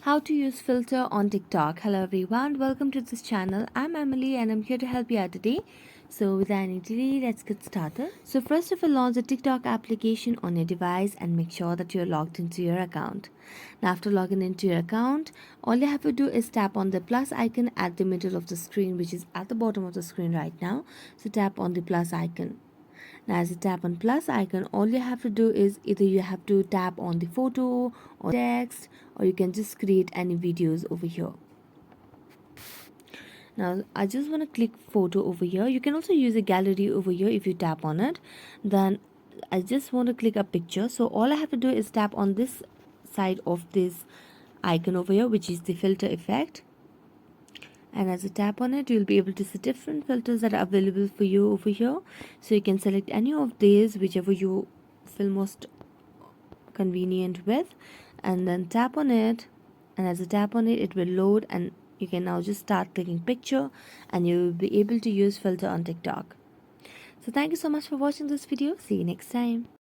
How to use filter on TikTok. Hello everyone, welcome to this channel. I'm Emily and I'm here to help you out today. So without any delay, let's get started. So first of all, launch the TikTok application on your device and make sure that you're logged into your account. Now after logging into your account, all you have to do is tap on the plus icon at the middle of the screen, which is at the bottom of the screen right now. So tap on the plus icon. Now as you tap on plus icon, all you have to do is either you have to tap on the photo or text, or you can just create any videos over here. Now I just want to click photo over here. You can also use a gallery over here if you tap on it. Then I just want to click a picture, so all I have to do is tap on this side of this icon over here, which is the filter effect. And as you tap on it, you'll be able to see different filters that are available for you over here. So you can select any of these, whichever you feel most convenient with, and then tap on it. And as you tap on it, it will load, and you can now just start clicking picture, and you will be able to use filter on TikTok. So thank you so much for watching this video. See you next time.